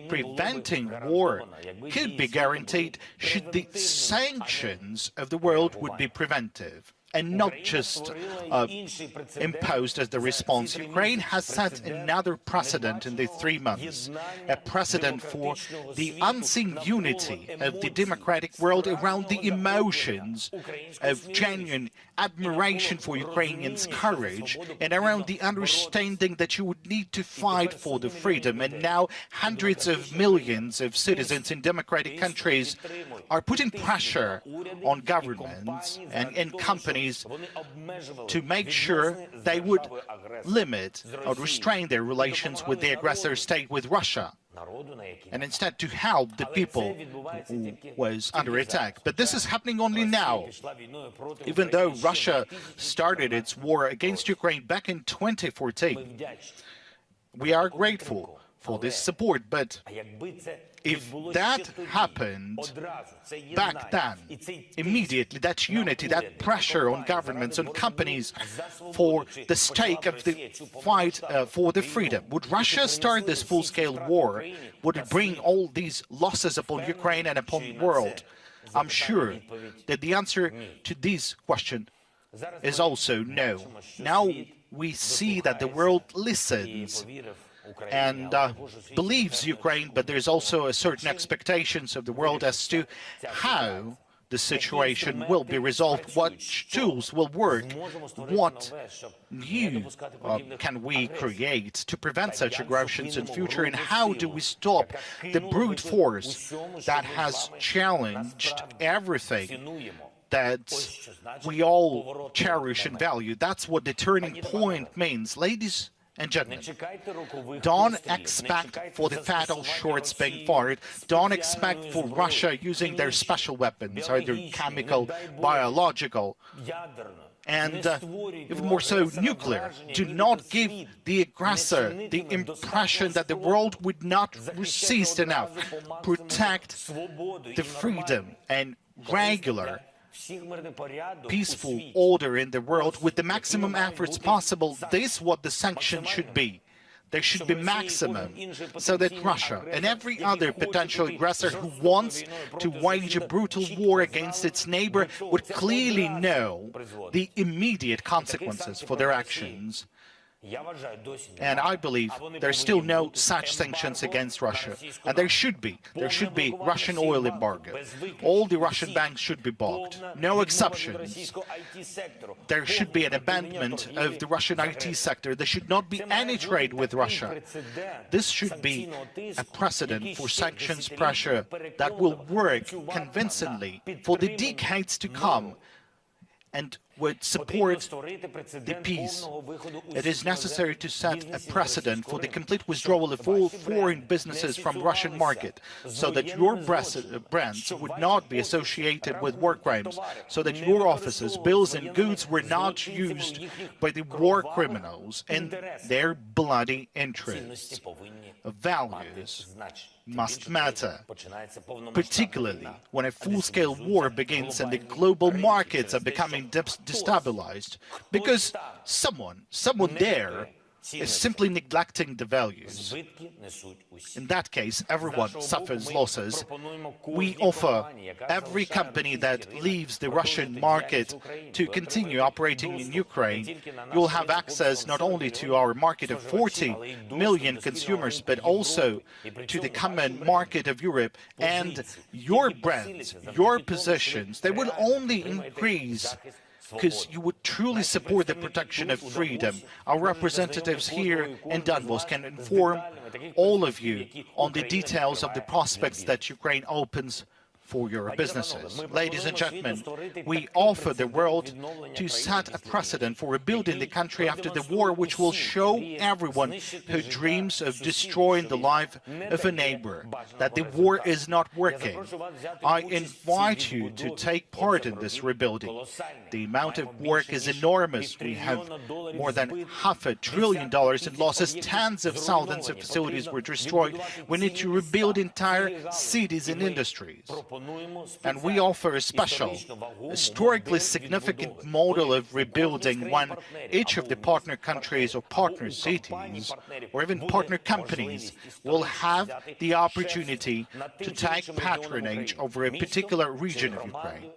preventing war could be guaranteed should the sanctions of the world would be preventive and not just imposed as the response. Ukraine has set another precedent in these 3 months, a precedent for the unseen unity of the democratic world around the emotions of genuine admiration for Ukrainians' courage and around the understanding that you would need to fight for the freedom. And now hundreds of millions of citizens in democratic countries are putting pressure on governments and companies to make sure they would limit or restrain their relations with the aggressor state, with Russia, and instead to help the people who was under attack. But this is happening only now, even though Russia started its war against Ukraine back in 2014. We are grateful for this support, but if that happened back then, immediately, that unity, that pressure on governments, on companies for the stake of the fight for the freedom, would Russia start this full-scale war? Would it bring all these losses upon Ukraine and upon the world? I'm sure that the answer to this question is also no. Now we see that the world listens and believes Ukraine, but there's also a certain expectations of the world as to how the situation will be resolved, what tools will work, what new can we create to prevent such aggressions in future, and how do we stop the brute force that has challenged everything that we all cherish and value. That's what the turning point means. Ladies and gentlemen, don't expect for the fatal shots being fired. Don't expect for Russia using their special weapons, either chemical, biological, and even more so nuclear. Do not give the aggressor the impression that the world would not resist enough. Protect the freedom and regular peaceful order in the world with the maximum efforts possible. This is what the sanctions should be. There should be maximum, so that Russia and every other potential aggressor who wants to wage a brutal war against its neighbor would clearly know the immediate consequences for their actions. And I believe there are still no such sanctions against Russia. And there should be Russian oil embargo. All the Russian banks should be blocked. No exceptions. There should be an abandonment of the Russian IT sector. There should not be any trade with Russia. This should be a precedent for sanctions pressure that will work convincingly for the decades to come and would support the peace. It is necessary to set a precedent for the complete withdrawal of all foreign businesses from Russian market, so that your brands would not be associated with war crimes, so that your offices, bills and goods were not used by the war criminals and their bloody interests. Values must matter, particularly when a full-scale war begins and the global markets are becoming destabilized, because someone there is simply neglecting the values. In that case, everyone suffers losses. We offer every company that leaves the Russian market to continue operating in Ukraine. You'll have access not only to our market of 40 million consumers, but also to the common market of Europe. And your brands, your positions, they will only increase because you would truly support the protection of freedom. Our representatives here in Davos can inform all of you on the details of the prospects that Ukraine opens for your businesses. Ladies and gentlemen, we offer the world to set a precedent for rebuilding the country after the war, which will show everyone who dreams of destroying the life of a neighbor that the war is not working. I invite you to take part in this rebuilding. The amount of work is enormous. We have more than $500 billion in losses. Tens of thousands of facilities were destroyed. We need to rebuild entire cities and industries. And we offer a special, historically significant model of rebuilding when each of the partner countries or partner cities or even partner companies will have the opportunity to take patronage over a particular region of Ukraine.